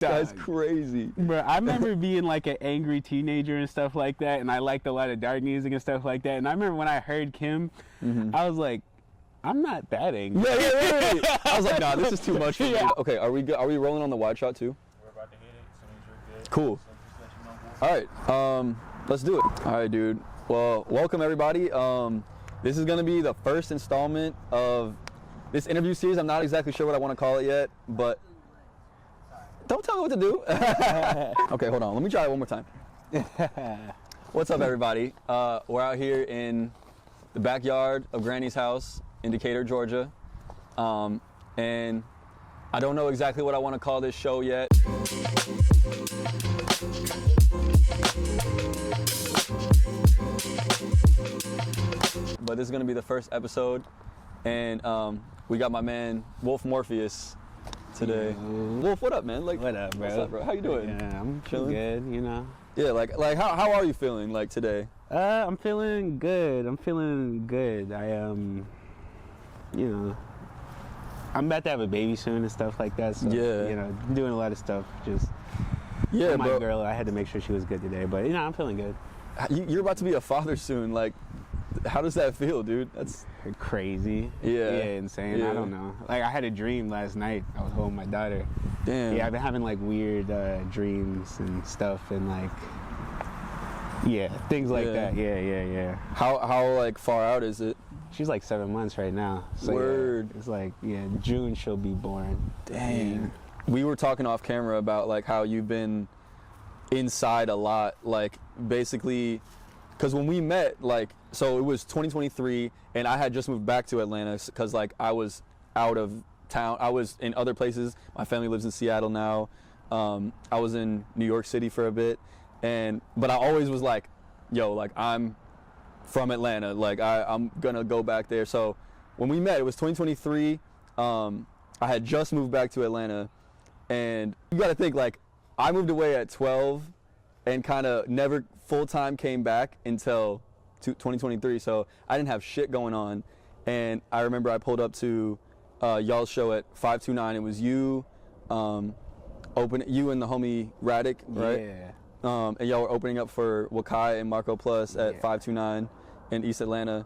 That's crazy. Bro, I remember being like an angry teenager and stuff like that, and I liked a lot of dark music and stuff like that. And I remember when I heard Kim, I was like, I'm not that angry. Yeah. I was like, nah, this is too much for me. Okay, are we rolling on the wide shot too? We're about to hit it as soon as you're good. Cool. So just let you know. All right, let's do it. All right, dude. Well, welcome everybody. This is gonna be the first installment of this interview series. I'm not exactly sure what I want to call it yet, but don't tell me what to do. Okay, hold on. Let me try it one more time. What's up, everybody? We're out here in the backyard of Granny's house in Decatur, Georgia. And I don't know exactly what I want to call this show yet. But this is going to be the first episode. And we got my man, MORPHEUS, today. Wolf, what up, man? Like, what up, bro? What's up, bro? How you doing? Yeah, I'm Chilling? good, you know. Yeah, like how are you feeling like today? I'm feeling good. I you know, I'm about to have a baby soon and stuff like that. So Yeah. you know, I'm doing a lot of stuff. Just Yeah, for my bro. girl, I had to make sure she was good today. But you know, I'm feeling good. You're about to be a father soon. Like, how does that feel, dude? That's Crazy. Yeah. Insane. Yeah. I don't know. Like, I had a dream last night. I was holding my daughter. damn. Yeah, I've been having like weird dreams and stuff, and like, yeah, things like Yeah. that. Yeah. How like far out is it? She's like 7 months right now. So Word. Yeah, it's like, June she'll be born. Dang. We were talking off camera about like how you've been inside a lot, like basically, because when we met, like, so it was 2023 and I had just moved back to Atlanta because like I was out of town. I was in other places. My family lives in Seattle now. I was in New York City for a bit, but I always was like, yo, like I'm from Atlanta, like I'm gonna go back there. So when we met, it was 2023. I had just moved back to Atlanta, and you gotta think, like, I moved away at 12 and kind of never full-time came back until 2023, so I didn't have shit going on. And I remember I pulled up to y'all's show at 529. It was you, you and the homie Radic, right? Yeah. And y'all were opening up for Wakai and Marco Plus at 529 in East Atlanta.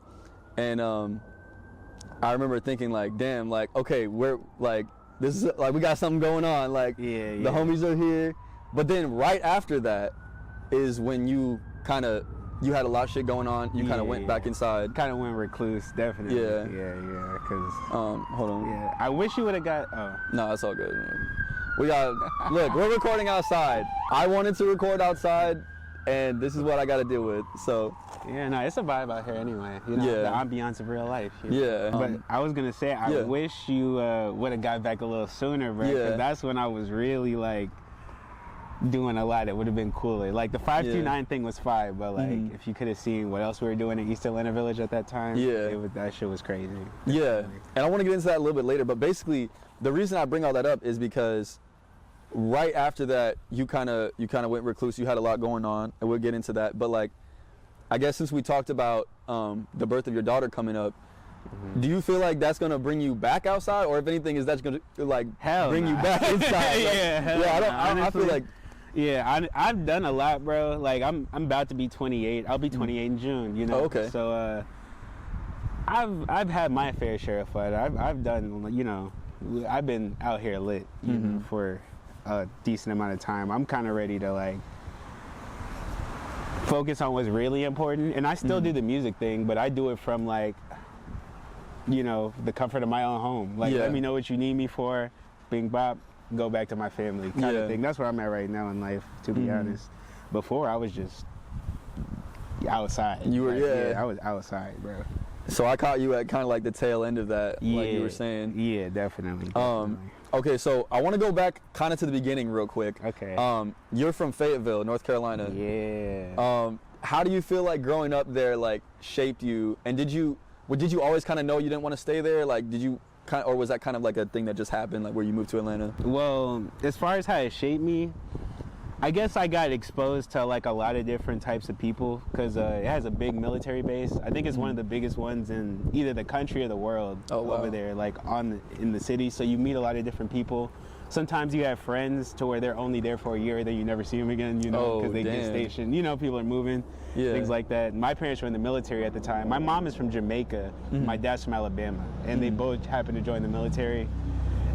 And I remember thinking like, damn, like, okay, we're like, this is like, we got something going on. Like, Yeah. the homies are here. But then right after that is when you had a lot of shit going on. You kind of went back inside. Kind of went recluse, definitely. Yeah. Yeah. Cause Hold on. yeah, I wish you would have got. Oh. No, that's all good, man. Look, we're recording outside. I wanted to record outside, and this is what I got to deal with. So Yeah, no, it's a vibe out here anyway. You know, Yeah. the ambiance of real life. You know? yeah. But I was gonna say, I yeah. wish you would have got back a little sooner, bro. 'Cause Yeah. that's when I was really like doing a lot. It would have been cooler. Like the 529 thing was fine, but like if you could have seen what else we were doing in East Atlanta Village at that time, Yeah. that shit was crazy. Yeah, and I want to get into that a little bit later, but basically the reason I bring all that up is because right after that you kind of went recluse. You had a lot going on, and we'll get into that. But like, I guess since we talked about the birth of your daughter coming up, do you feel like that's gonna bring you back outside, or if anything, is that gonna like bring you back inside? Like, I feel like. Yeah, I've done a lot, bro. Like I'm about to be 28. I'll be 28 in June. You know. Oh, okay. So I've had my fair share of fun. I've done, you know, I've been out here lit, you know, for a decent amount of time. I'm kind of ready to like focus on what's really important, and I still do the music thing, but I do it from like, you know, the comfort of my own home. Like, let me know what you need me for. Bing bop. Go back to my family kind of thing. That's where I'm at right now in life, to be honest. Before, I was just outside. You were, like, I was outside, bro. So I caught you at kind of like the tail end of that, like you were saying. Yeah, definitely. Okay, so I want to go back kind of to the beginning real quick. Okay. You're from Fayetteville, North Carolina. Yeah. How do you feel like growing up there like shaped you? And did you always kind of know you didn't want to stay there? Like, did you or was that kind of like a thing that just happened, like where you moved to Atlanta? Well, as far as how it shaped me, I guess I got exposed to like a lot of different types of people because it has a big military base. I think it's one of the biggest ones in either the country or the world over there, like in the city. So you meet a lot of different people sometimes you have friends to where they're only there for a year, then you never see them again, you know, because they get stationed. You know, people are moving, things like that. My parents were in the military at the time. My mom is from Jamaica. My dad's from Alabama, and they both happened to join the military,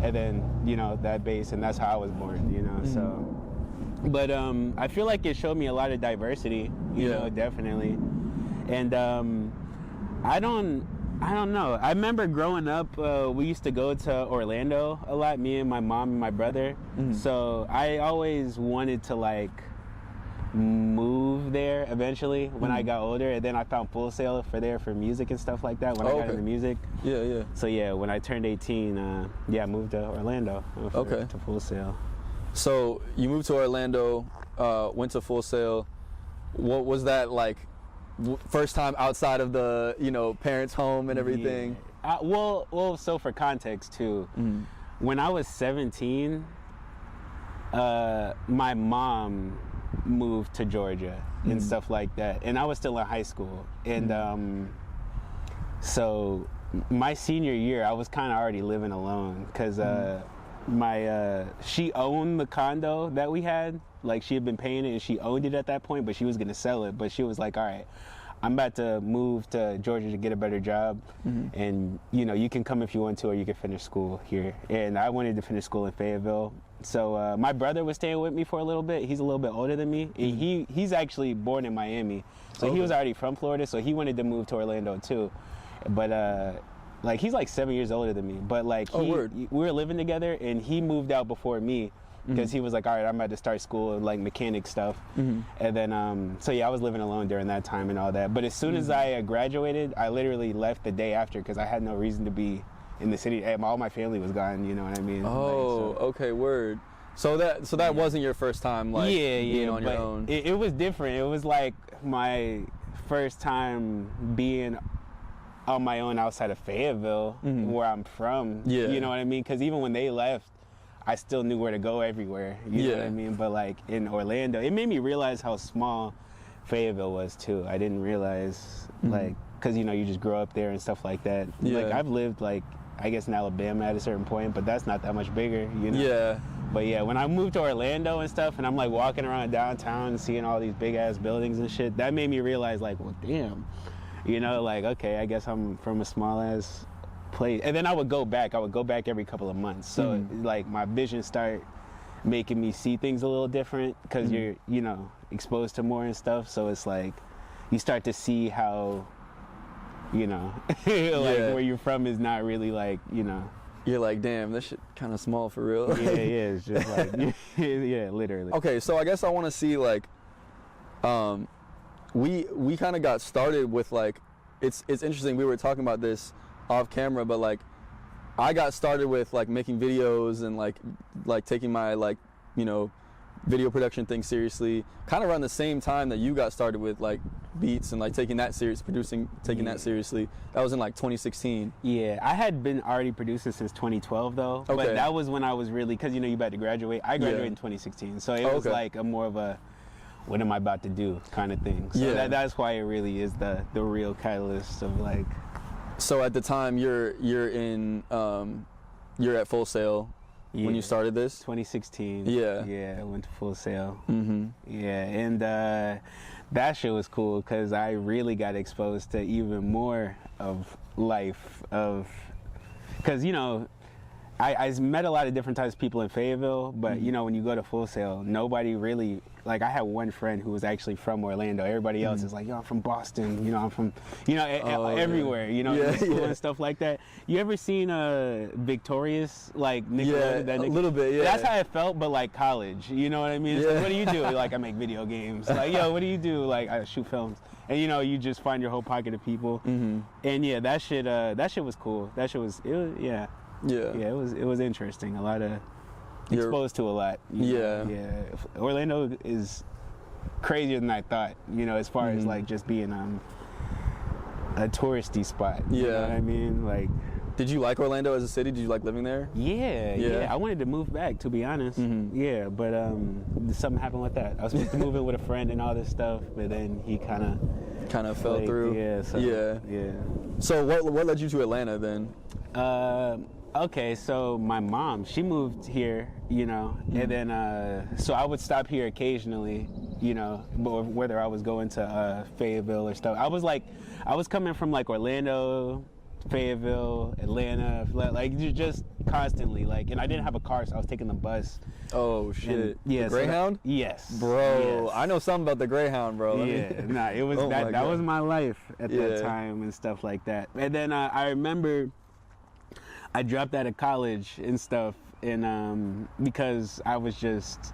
and then, you know, that base, and that's how I was born, you know, so. But I feel like it showed me a lot of diversity, you know, definitely. And I don't know. I remember growing up, we used to go to Orlando a lot, me and my mom and my brother. So I always wanted to like move there eventually when I got older, and then I found Full Sail for music and stuff like that when I got into music. Yeah. So yeah, when I turned 18, I moved to Orlando to Full Sail. So you moved to Orlando, went to Full Sail. What was that like? First time outside of the, you know, parents' home and everything? Yeah. Well, so for context too, when I was 17, my mom moved to Georgia and stuff like that, and I was still in high school, and so my senior year I was kind of already living alone because she owned the condo that we had. Like, she had been paying it and she owned it at that point, but she was gonna sell it. But she was like, all right, I'm about to move to Georgia to get a better job, and you know, you can come if you want to, or you can finish school here. And I wanted to finish school in Fayetteville. So my brother was staying with me for a little bit. He's a little bit older than me. And he's actually born in Miami, so he was already from Florida, so he wanted to move to Orlando too. But like, he's like 7 years older than me, but like we were living together, and he moved out before me because he was like, all right, I'm about to start school and like mechanic stuff. And then so yeah, I was living alone during that time and all that. But as soon as I graduated, I literally left the day after because I had no reason to be in the city. All my family was gone, you know what I mean? Okay, word. So that wasn't your first time, like, being on your own? It was different. It was like my first time being on my own outside of Fayetteville, where I'm from. You know what I mean? Because even when they left, I still knew where to go everywhere. You know what I mean? But like in Orlando, it made me realize how small Fayetteville was too. I didn't realize, like, because you know, you just grow up there and stuff like that. Like, I've lived like, I guess in Alabama at a certain point, but that's not that much bigger, you know? But yeah, when I moved to Orlando and stuff, and I'm like walking around downtown and seeing all these big ass buildings and shit, that made me realize, like, well, damn, you know, like, okay, I guess I'm from a small ass place. And then I would go back every couple of months. So like my vision started making me see things a little different because you're, you know, exposed to more and stuff. So it's like you start to see how, you know, like where you're from is not really like, you know. You're like, damn, this shit kind of small for real. It's just like, yeah, literally. Okay, so I guess I want to see, like, we kind of got started with, like, it's interesting, we were talking about this off camera, but like, I got started with like making videos and like taking my, like, you know, video production thing seriously, kind of around the same time that you got started with like beats and like taking that that seriously. That was in like 2016. Yeah, I had been already producing since 2012 though. Okay. But that was when I was really, because you know, you about to graduate. I graduated in 2016, so it was like a more of a, what am I about to do kind of thing. So that's why it really is the real catalyst of like. So at the time you're at Full Sail. When you started this? 2016. Yeah, I went to Full Sail. Yeah, and that shit was cool because I really got exposed to even more of life, because you know, I met a lot of different types of people in Fayetteville, but you know, when you go to Full Sail, nobody really, like, I had one friend who was actually from Orlando. Everybody else is like, yo, I'm from Boston, you know, I'm from, you know, everywhere, you know, in school and stuff like that. You ever seen Victorious, like, Nickelodeon? A little bit, That's how it felt, but like college, you know what I mean? It's like, what do you do? Like, I make video games. Like, yo, what do you do? Like, I shoot films. And you know, you just find your whole pocket of people. And yeah, that shit was cool. It was interesting. A lot of exposed to a lot. You know? Orlando is crazier than I thought. You know, as far as like just being a touristy spot. You know what I mean? Like, did you like Orlando as a city? Did you like living there? Yeah. I wanted to move back, to be honest. Yeah, but something happened with that. I was supposed to move in with a friend and all this stuff, but then he kind of fell through. Yeah. So what led you to Atlanta then? Okay, so my mom, she moved here, you know, and then so I would stop here occasionally, you know, whether I was going to Fayetteville or stuff. I was coming from like Orlando, Fayetteville, Atlanta, like just constantly, like, and I didn't have a car, so I was taking the bus. Oh shit! And, yeah, the Greyhound? Yes, bro. Yes. I know something about the Greyhound, bro. Yeah, it was Oh that God. was my life at that time and stuff like that. And then I remember I dropped out of college and stuff, and because I was just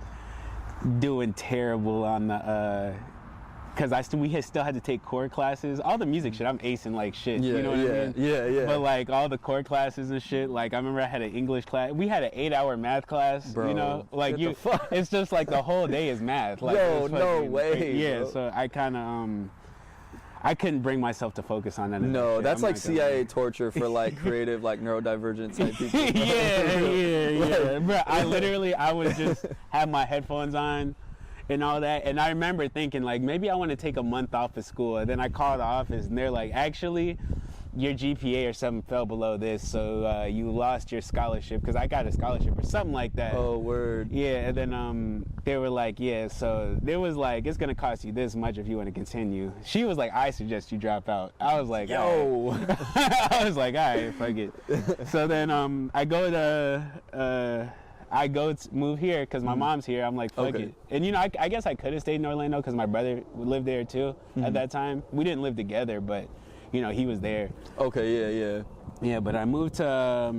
doing terrible on the. Because we still had to take core classes. All the music shit, I'm acing like shit. Yeah, you know what I mean? Yeah. But like all the core classes and shit, like I remember I had an English class. We had an 8-hour math class. Bro, you know, like get the fuck. it's just like the whole day is math. Like, Yo, it's no fucking way, crazy. Yeah, bro. so I kind of I couldn't bring myself to focus on that. No, that's I'm like not gonna CIA lie. torture for like creative, like neurodivergent type people. yeah. Bro, I would just have my headphones on and all that, and I remember thinking like maybe I want to take a month off of school, and then I called the office and they're like, actually your GPA or something fell below this, so you lost your scholarship, because I got a scholarship or something like that. Oh, word. Yeah, and then they were like, yeah, so there was like, it's gonna cost you this much if you want to continue. She was like, I suggest you drop out. I was like, Yo. all right. I was like, all right, fuck it. So then I go to move here because my mom's here. I'm like, fuck Okay. it. And you know, I guess I could have stayed in Orlando because my brother lived there too at that time. We didn't live together, but you know, he was there. Okay, yeah. Yeah, but I moved to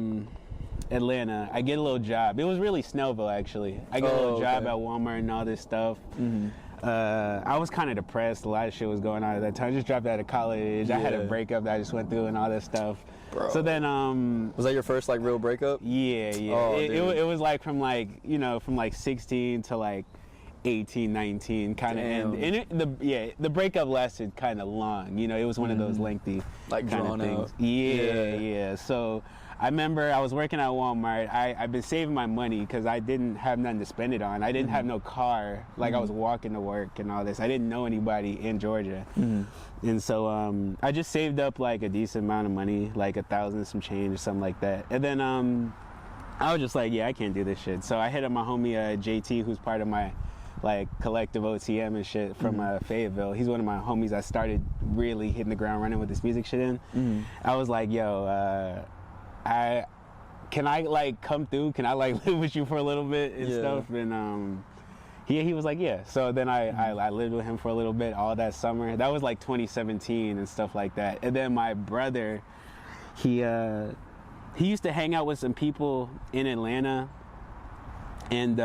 Atlanta. I get a little job. It was really Snellville, actually. I get a little job okay. at Walmart and all this stuff. I was kind of depressed. A lot of shit was going on at that time. I just dropped out of college. I had a Yeah. breakup that I just went through and all this stuff. Bro. So then, Was that your first like real breakup? yeah. Oh, it dude. was like from like, you know, from like 16 to like 18, 19 kind of Damn. end. And the breakup lasted kind of long. You know, it was one of those lengthy Like kind drawn of things. out. Yeah. So I remember I was working at Walmart. I've been saving my money because I didn't have nothing to spend it on. I didn't have no car. Like I was walking to work and all this. I didn't know anybody in Georgia. And so I just saved up like a decent amount of money, like $1,000 some change or something like that. And then I was just like, yeah, I can't do this shit. So I hit up my homie JT, who's part of my like collective OTM and shit from Fayetteville. He's one of my homies I started really hitting the ground running with this music shit in. I was like, yo, can I like come through? Can I like live with you for a little bit and stuff? And he was like, yeah. So then I lived with him for a little bit all that summer. That was like 2017 and stuff like that. And then my brother, he used to hang out with some people in Atlanta. And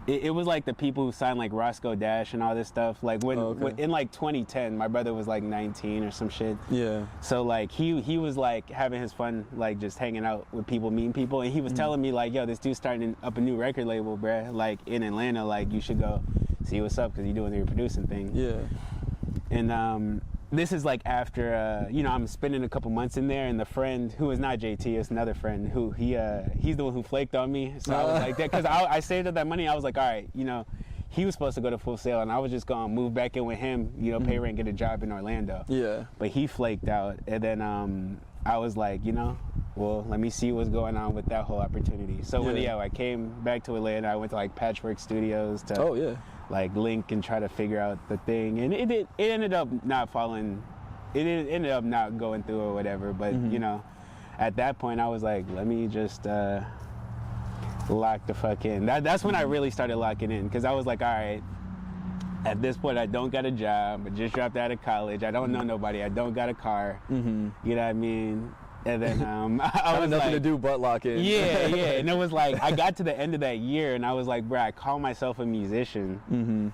it was like the people who signed like Roscoe Dash and all this stuff. Like when in like 2010, my brother was like 19 or some shit. Yeah. So like he was like having his fun, like just hanging out with people, meeting people, and he was telling me like, yo, this dude's starting up a new record label, bruh, like in Atlanta, like you should go see what's up because you're doing your producing thing. Yeah. And this is like after you know, I'm spending a couple months in there, and the friend who is not JT, it's another friend who he's the one who flaked on me. So I was like that because I saved up that money. I was like, all right, you know, he was supposed to go to Full Sail, and I was just gonna move back in with him, you know, pay rent, get a job in Orlando. Yeah. But he flaked out, and then I was like, you know, well, let me see what's going on with that whole opportunity. So when I came back to Atlanta, I went to like Patchwork Studios to like link and try to figure out the thing, and it ended up not falling, it ended up not going through or whatever. But you know, at that point I was like, let me just lock the fuck in. That's when I really started locking in, because I was like, all right, at this point I don't got a job, I just dropped out of college, I don't know nobody, I don't got a car, you know what I mean? And then I was nothing like, to do but lock in. yeah, and it was like, I got to the end of that year and I was like, bro, I call myself a musician.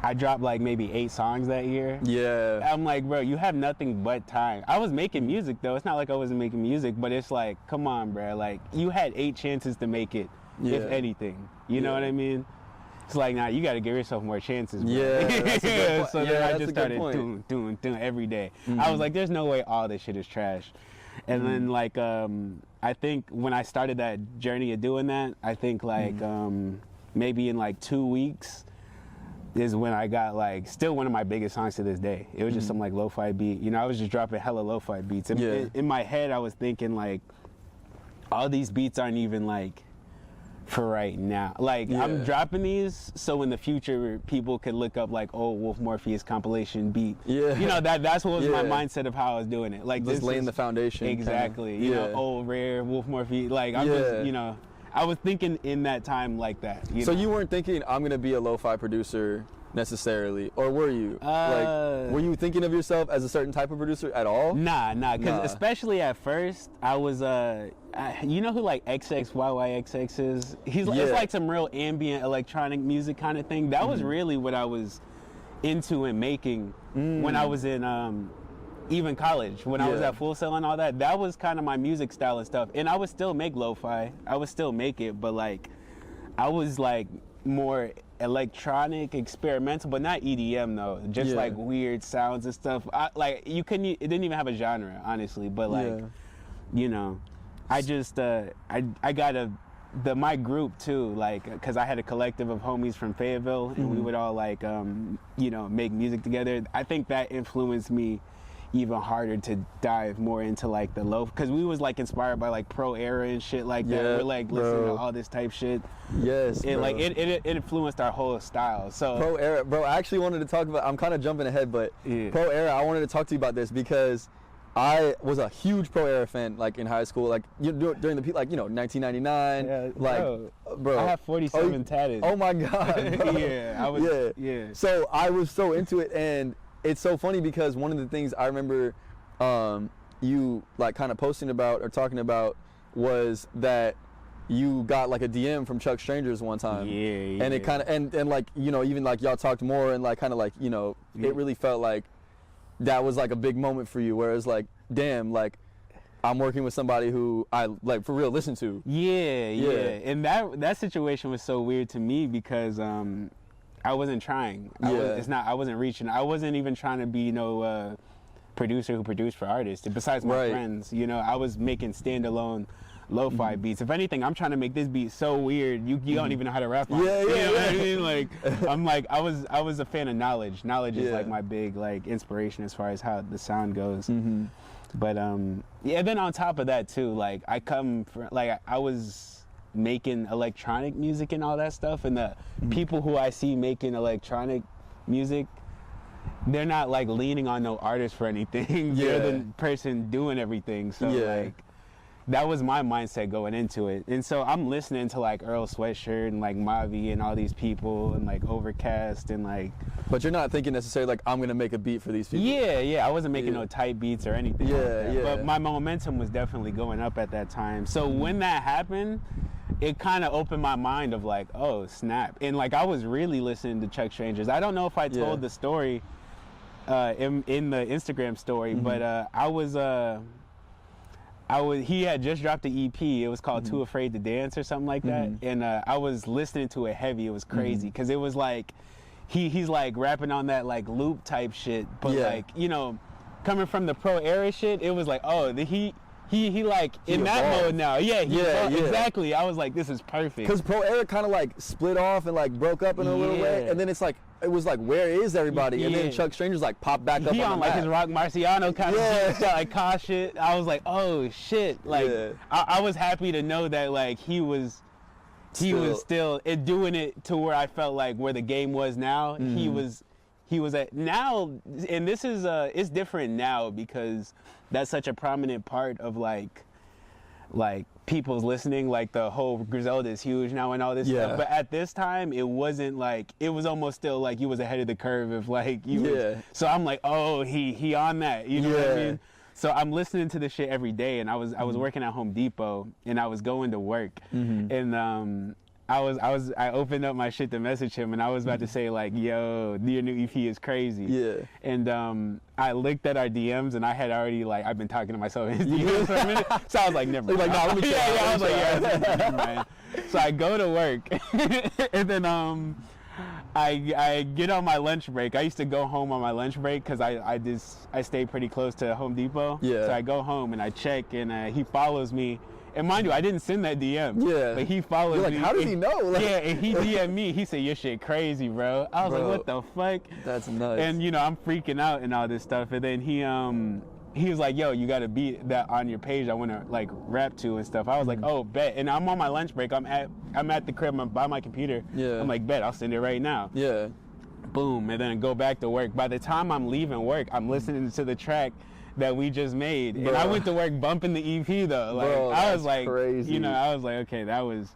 I dropped like maybe 8 songs that year. Yeah. I'm like, bro, you have nothing but time. I was making music though. It's not like I wasn't making music, but it's like, come on, bro. Like, you had 8 chances to make it, if anything. You know what I mean? It's like, nah, you got to give yourself more chances, bro. Yeah, that's a good point. So then I just started point. doing every day. I was like, there's no way all this shit is trash. And then like, I think when I started that journey of doing that, I think like maybe in like 2 weeks is when I got like still one of my biggest songs to this day. It was just some like lo-fi beat. You know, I was just dropping hella lo-fi beats. And in my head, I was thinking like, all these beats aren't even like for right now. Like I'm dropping these so in the future people could look up like, oh, WULF MORPHEUS compilation beat. Yeah. You know, that's what was my mindset of how I was doing it. Like just laying the foundation. Exactly. Kinda. You know, old rare WULF MORPHEUS. Like I'm just, you know, I was thinking in that time like that. So you weren't thinking I'm gonna be a lo-fi producer necessarily, or were you? Like, were you thinking of yourself as a certain type of producer at all? Nah, because especially at first, I was you know who like XXYYXX is? He's it's like some real ambient electronic music kind of thing. That was really what I was into and making when I was in even college, when I was at Full Sail and all that. That was kind of my music style and stuff. And I would still make lo-fi. I would still make it, but like I was like more electronic, experimental, but not EDM though. Just like weird sounds and stuff. Like you couldn't. It didn't even have a genre, honestly. But like, you know, I just I got my group too, like, because I had a collective of homies from Fayetteville, and we would all like you know, make music together. I think that influenced me even harder to dive more into like the low, because we was like inspired by like Pro Era and shit like that. We're like listening to all this type shit. Yes, and like it influenced our whole style. So Pro Era, bro. I actually wanted to talk about. I'm kind of jumping ahead, but Pro Era. I wanted to talk to you about this because I was a huge Pro Era fan, like in high school, like during the like, you know, 1999. Yeah, like bro, I have 47 tatted. Oh my god. Bro. I was. Yeah. So I was so into it, and it's so funny because one of the things I remember you like kind of posting about or talking about was that you got like a DM from Chuck Strangers one time. Yeah. And it kind of and like, you know, even like y'all talked more and like kind of like, you know, it really felt like that was like a big moment for you, where it's like, damn, like I'm working with somebody who I like for real listen to. Yeah. And that situation was so weird to me because I wasn't trying. I wasn't reaching. I wasn't even trying to be no producer who produced for artists. Besides my friends, you know, I was making standalone lo-fi beats. If anything, I'm trying to make this beat so weird you don't even know how to rap on it. You know what I mean? Like I'm like I was a fan of Knowledge. Knowledge is like my big like inspiration as far as how the sound goes. But then on top of that too, like I come from like I was making electronic music and all that stuff, and the people who I see making electronic music, they're not like leaning on no artist for anything. They're the person doing everything. So like that was my mindset going into it. And so I'm listening to like Earl Sweatshirt and like Mavi and all these people and like Overcast and like. But you're not thinking necessarily like I'm gonna make a beat for these people. Yeah. I wasn't making no tight beats or anything. But my momentum was definitely going up at that time. So when that happened, it kind of opened my mind of like, oh snap. And like I was really listening to Chuck Strangers. I don't know if I told the story in the Instagram story, but he had just dropped the EP. It was called Too Afraid to Dance or something like that. And I was listening to it heavy. It was crazy because it was like he's like rapping on that like loop type shit, but like, you know, coming from the Pro Era shit, it was like, oh, he like in that mode now. Yeah, exactly. I was like, this is perfect. Because Pro Era kind of like split off and like broke up in a little way, and then it's like it was like, where is everybody? And then Chuck Strangers like popped back up. He on like map. his Rock Marciano kind of shit, like car shit. I was like, oh shit. Like I was happy to know that like he was still doing it to where I felt like where the game was now. He was at now, and this is it's different now because that's such a prominent part of like people's listening. Like the whole Griselda is huge now and all this stuff. But at this time, it wasn't like, it was almost still like you was ahead of the curve if like you was, so I'm like, oh, he on that, you know what I mean? So I'm listening to this shit every day, and I was working at Home Depot, and I was going to work, and I opened up my shit to message him, and I was about to say like, yo, your new EP is crazy. And I looked at our DMs, and I had already like, I've been talking to myself in his DMs for a minute, so I was like, never mind. Like, nah, let me try. I was like, never mind. So I go to work, and then I get on my lunch break. I used to go home on my lunch break because I stay pretty close to Home Depot. So I go home and I check, and he follows me. And mind you, I didn't send that DM. But he followed me. You're like, how does he know? Like, and he DM'd me. He said, your shit crazy, bro. I was like, what the fuck? That's nuts. And, you know, I'm freaking out and all this stuff. And then he was like, yo, you got a beat that on your page I want to like rap to and stuff. I was like, oh, bet. And I'm on my lunch break. I'm at the crib. I'm by my computer. Yeah. I'm like, bet, I'll send it right now. Yeah. Boom, and then go back to work. By the time I'm leaving work, I'm listening to the track that we just made. Bro. And I went to work bumping the EP though. Like Bro, I was like, crazy. you know, I was like, okay, that was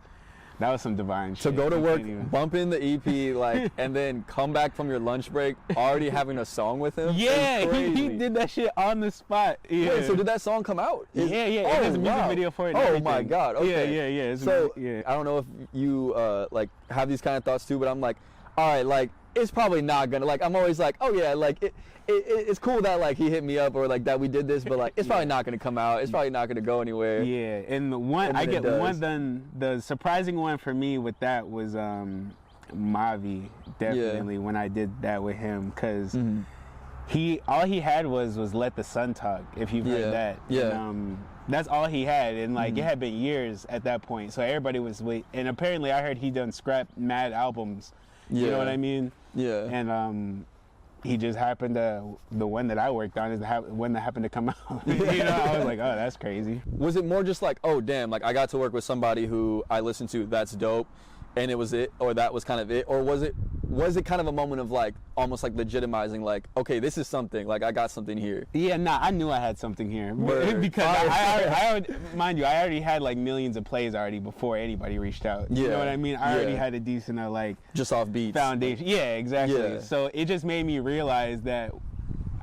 some divine shit. To go to I work, can't even- bump in the EP, like, and then come back from your lunch break already having a song with him. Yeah, It's he crazy. did that shit on the spot. Yeah. Wait, so did that song come out? Yeah, yeah. Oh, and there's a music wow. video for it. And Oh everything. my God. Okay. Yeah. It's So yeah. I don't know if you like have these kind of thoughts too, but I'm like, all right, like it's probably not gonna, like, I'm always like, oh yeah, like it's cool that like he hit me up or like that we did this, but like it's probably not gonna come out. It's probably not gonna go anywhere. Yeah, and the one And I then get it one does. then the surprising one for me with that was Mavi, definitely when I did that with him, because all he had was Let the Sun Talk, if you've heard that. Yeah. And, that's all he had, and like it had been years at that point, so everybody was and apparently I heard he done scrapped mad albums. You know what I mean? Yeah. And he just happened to, the one that I worked on is the one that happened to come out. You know, I was like, oh, that's crazy. Was it more just like, oh damn, like I got to work with somebody who I listened to, that's dope, and it was it, or that was kind of it, or was it kind of a moment of like almost like legitimizing, like, okay, this is something, like I got something here? Yeah, nah, I knew I had something here. Word. Because I already, mind you, I already had like millions of plays already before anybody reached out. You know what I mean? I already had a decent like just off beats foundation. Yeah, exactly. Yeah. So it just made me realize that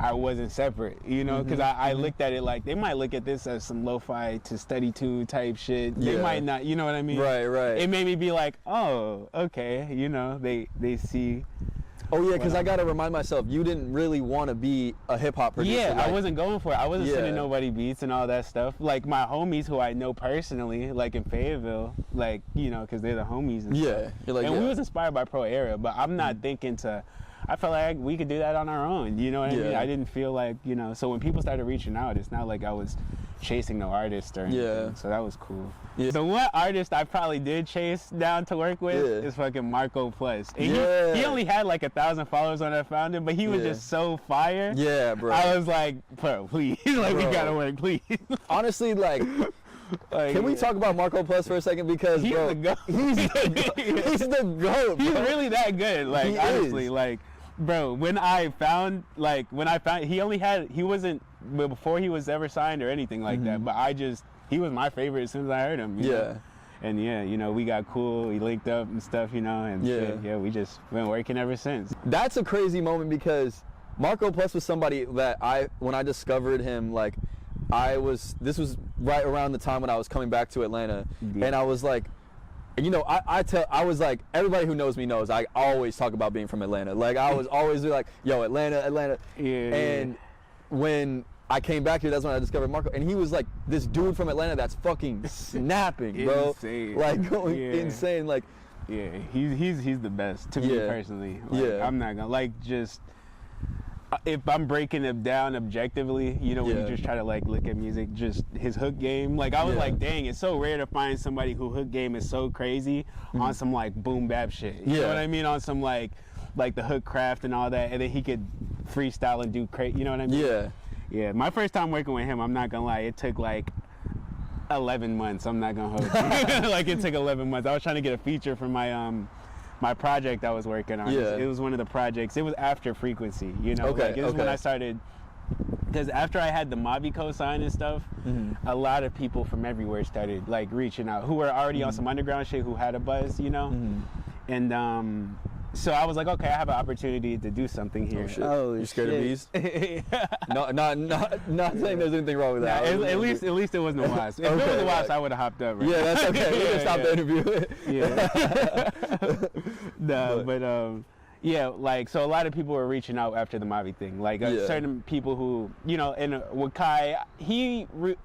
I wasn't separate, you know, because I looked at it like they might look at this as some lo-fi to study to type shit. They might not, you know what I mean? Right. It made me be like, oh, okay, you know, they see. Oh yeah, because I gotta remind myself, you didn't really want to be a hip hop producer. Yeah, like, I wasn't going for it. I wasn't Yeah. sending nobody beats and all that stuff. Like my homies who I know personally, like in Fayetteville, like, you know, because they're the homies and Yeah, stuff. you're like, and yeah. we was inspired by Pro Era, but I'm not thinking I felt like we could do that on our own. You know what I mean? Yeah. I didn't feel like, you know, so when people started reaching out, it's not like I was chasing no artist or anything. Yeah. So that was cool. Yeah. The one artist I probably did chase down to work with is fucking Marco Plus. And he only had like 1,000 followers when I found him, but he was just so fire. Yeah, bro. I was like, bro, please. Like, we Bro. gotta work, please. Honestly, like, can we talk about Marco Plus for a second? Because He's bro, the GOAT. he's the GOAT, He's bro. really that good. Like, He honestly, is. like, bro, he wasn't, before he was ever signed or anything like that, but he was my favorite as soon as I heard him. You know? And yeah, you know, we got cool, we linked up and stuff, you know, and shit, we just been working ever since. That's a crazy moment because Marco Plus was somebody that when I discovered him, like, this was right around the time when I was coming back to Atlanta, and I was like, you know, I was like, everybody who knows me knows I always talk about being from Atlanta. Like, I was always like, yo, Atlanta. And when I came back here, that's when I discovered Marco, and he was like this dude from Atlanta that's fucking snapping, bro. Insane. Like, going insane. Like, yeah, he's the best to me personally. Like, I'm not gonna, like, just if I'm breaking it down objectively, you know, when you just try to like look at music, just his hook game. Like, I was like, dang, it's so rare to find somebody who hook game is so crazy on some like boom bap shit. You know what I mean? On some like the hook craft and all that, and then he could freestyle and do crazy. You know what I mean? yeah. Yeah. My first time working with him, I'm not gonna lie, it took like 11 months. I'm not gonna hold you. Like, it took 11 months. I was trying to get a feature for my my project I was working on. Yeah. It was one of the projects. It was after Frequency, you know. Okay, Like, it was when I started, because after I had the Mavi co-sign and stuff, a lot of people from everywhere started like reaching out who were already on some underground shit, who had a buzz, you know. And so I was like, okay, I have an opportunity to do something here. Oh, shit. Oh, You're scared of bees? bees? No, not saying there's anything wrong with that. At least it wasn't a wasp. If it was Okay, a wasp, right. I would have hopped up. Right? Yeah, that's okay. We can stop the interview. Yeah. No, but yeah, like, so a lot of people were reaching out after the Mavi thing. Like, certain people who, you know, and with Kai, he was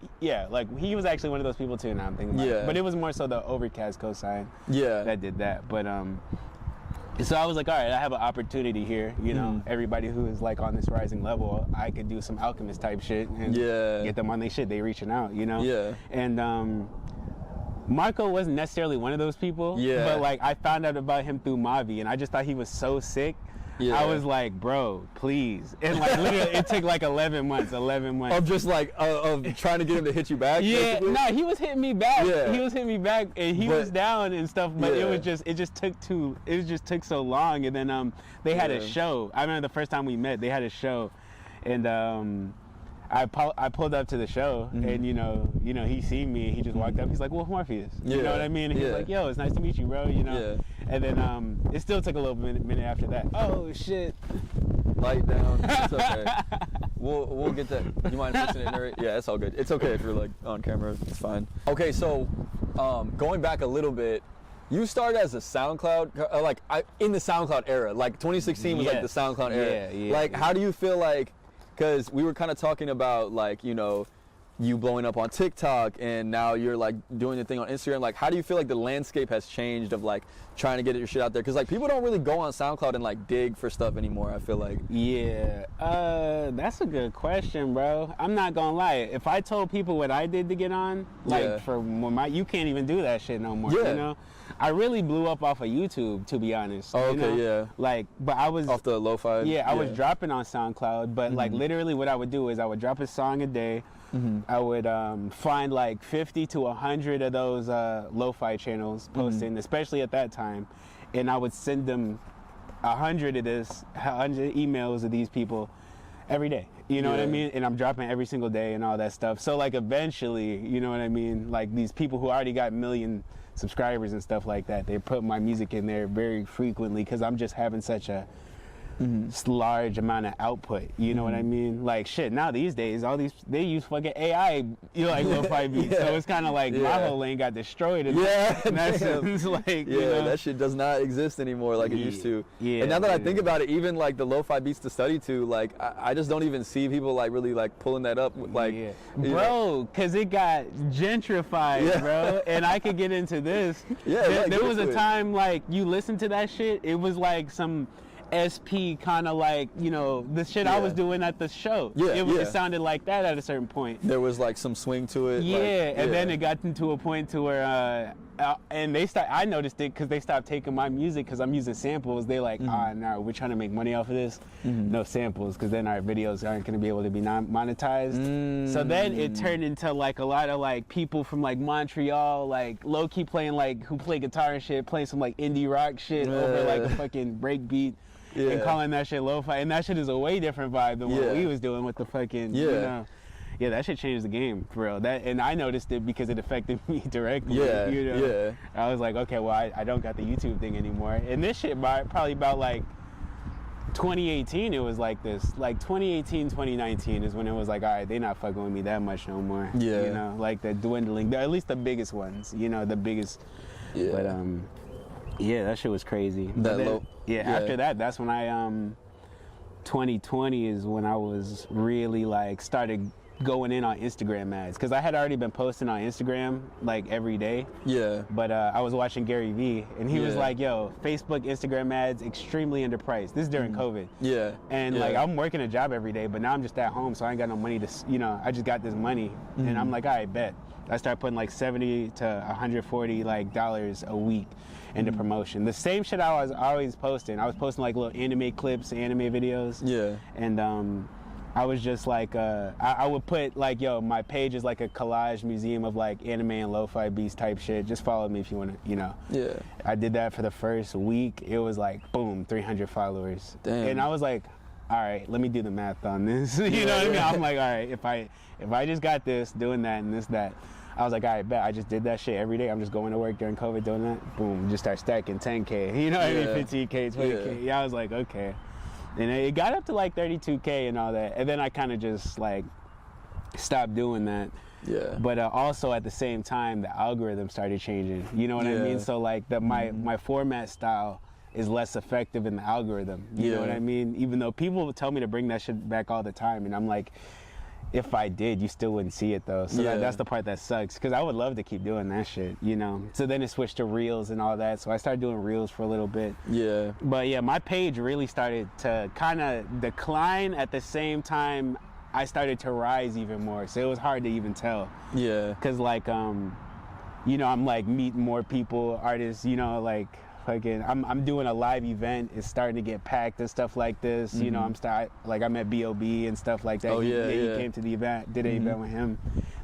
actually one of those people too. Now I'm thinking about it. But it was more so the Overcast cosign that did that. But so I was like, all right, I have an opportunity here. You know, everybody who is like on this rising level, I could do some Alchemist type shit and get them on their shit. They reaching out, you know. Yeah. And Marco wasn't necessarily one of those people, but like, I found out about him through Mavi, and I just thought he was so sick Yeah. I was like, bro, please. And like literally, it took like 11 months. Of just like of trying to get him to hit you back. Yeah, basically? no, he was hitting me back. Yeah. He was hitting me back, and he was down and stuff. But Yeah. it just took so long. And then they had a show. I remember the first time we met, they had a show, and I pulled up to the show, and you know, he seen me, and he just walked up. He's like, "Well, Morpheus," you know what I mean? And he's like, "Yo, it's nice to meet you, bro." You know. Yeah. And then it still took a little minute after that. Oh shit. Light down. It's okay. We'll get that. You mind fixing it, Nuri? Yeah, it's all good. It's okay if you're like on camera. It's fine. Okay, so going back a little bit, you started as a SoundCloud, in the SoundCloud era. Like 2016 was like the SoundCloud era. Yeah. Like, how do you feel like? Because we were kind of talking about like, you know, you blowing up on TikTok, and now you're like doing the thing on Instagram. Like, how do you feel like the landscape has changed of like trying to get your shit out there? Because like people don't really go on SoundCloud and like dig for stuff anymore, I feel like. Yeah, that's a good question, bro. I'm not gonna lie. If I told people what I did to get on, like you can't even do that shit no more. Yeah. You know, I really blew up off of YouTube, to be honest. Oh, okay, you know? yeah. Like, but I was off the lo-fi. Yeah, I was dropping on SoundCloud, but like literally, what I would do is I would drop a song a day. I would find like 50 to 100 of those lo-fi channels posting, especially at that time, and I would send them 100 emails of these people every day. You know what I mean? And I'm dropping every single day and all that stuff. So like eventually, you know what I mean? Like these people who already got million subscribers and stuff like that, they put my music in there very frequently because I'm just having such a large amount of output, you know what I mean? Like shit, now these days they use fucking AI, you know, like lo-fi beats. So it's kind of like my whole lane got destroyed. And that's like, you know? That shit does not exist anymore like it used to. Yeah, and now that I think about it, even like the lo-fi beats to study to, like I just don't even see people like really like pulling that up, like bro, because it got gentrified, bro. And I could get into this. There was a time like you listen to that shit, it was like some SP kind of like, you know, the shit I was doing at the show. It sounded like that at a certain point. There was like some swing to it. And then it got into a point to where, and I noticed it because they stopped taking my music because I'm using samples. They like, no, we're trying to make money off of this. No samples, because then our videos aren't going to be able to be monetized. So then it turned into like a lot of like people from like Montreal, like low key playing like, who play guitar and shit, playing some like indie rock shit over like a fucking break beat. And calling that shit lo-fi, and that shit is a way different vibe than what we was doing with the fucking, you know. Yeah, that shit changed the game, for real. And I noticed it because it affected me directly, you know. I was like, okay, well, I don't got the YouTube thing anymore. And this shit, probably about like 2018, it was like this. Like 2018, 2019 is when it was like, all right, they not fucking with me that much no more. You know, like the dwindling, at least the biggest ones, you know, the biggest. But, yeah, that shit was crazy. After that, that's when 2020 is when I was really like started going in on Instagram ads, because I had already been posting on Instagram like every day. But I was watching Gary Vee, and he was like, yo, Facebook, Instagram ads, extremely underpriced. This is during COVID. And like I'm working a job every day, but now I'm just at home, so I ain't got no money to, you know, I just got this money, and I'm like, all right, bet. I started putting like $70 to $140 like dollars a week into promotion. The same shit I was always posting. I was posting like little anime clips, anime videos. And I was just like, I would put like, yo, my page is like a collage museum of like anime and lo-fi beats type shit. Just follow me if you want to, you know. I did that for the first week. It was like, boom, 300 followers. Damn. And I was like, all right, let me do the math on this. You know what I mean? I'm like, all right, if I just got this, doing that and this, that. I was like, all right, bet. I just did that shit every day. I'm just going to work during COVID doing that. Boom, just start stacking 10K. You know what I mean? 15K, 20K. I was like, okay. And it got up to like 32K and all that. And then I kind of just like stopped doing that. But also at the same time, the algorithm started changing. You know what I mean? So like my format style is less effective in the algorithm. You know what I mean? Even though people tell me to bring that shit back all the time. And I'm like, if I did, you still wouldn't see it though. So that's the part that sucks, because I would love to keep doing that shit, you know. So then it switched to reels and all that. So I started doing reels for a little bit. But yeah, my page really started to kind of decline at the same time I started to rise even more. So it was hard to even tell. Because like, you know, I'm like meeting more people, artists, you know, like fucking, I'm doing a live event. It's starting to get packed and stuff like this. You know, I'm at B.O.B. and stuff like that. Oh, yeah. He came to the event, did an event with him.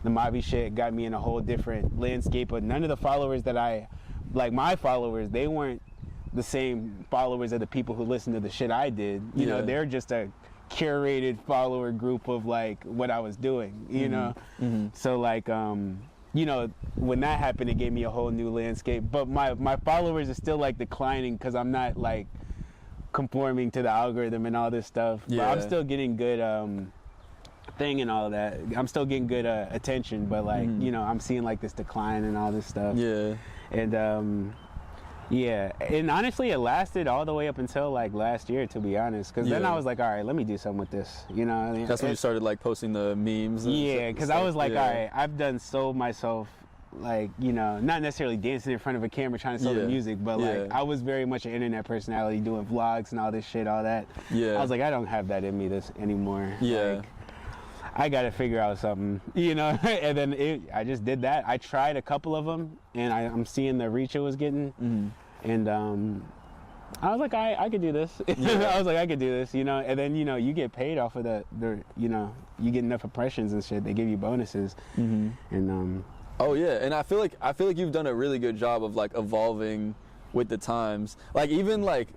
The Mobby shit got me in a whole different landscape. But none of the followers that my followers, they weren't the same followers of the people who listened to the shit I did. You know, they're just a curated follower group of like what I was doing, you know? So like, you know, when that happened, it gave me a whole new landscape. But my followers are still like declining because I'm not like conforming to the algorithm and all this stuff. But I'm still getting good thing and all of that. I'm still getting good attention, but like, you know, I'm seeing like this decline and all this stuff. Yeah. And yeah, and honestly, it lasted all the way up until like last year, to be honest. Because then I was like, all right, let me do something with this. You know, what I mean? That's when you started like posting the memes. And yeah, because I was like, all right, I've done sold myself, like, you know, not necessarily dancing in front of a camera trying to sell the music, but like I was very much an internet personality, doing vlogs and all this shit, all that. Yeah, I was like, I don't have that in me anymore. Yeah. Like, I got to figure out something, you know, and then I just did that. I tried a couple of them, and I'm seeing the reach it was getting, and I was like, I could do this. I was like, I could do this, you know, and then, you know, you get paid off of the you know, you get enough impressions and shit, they give you bonuses, and oh yeah, and I feel like you've done a really good job of like evolving with the times, like even like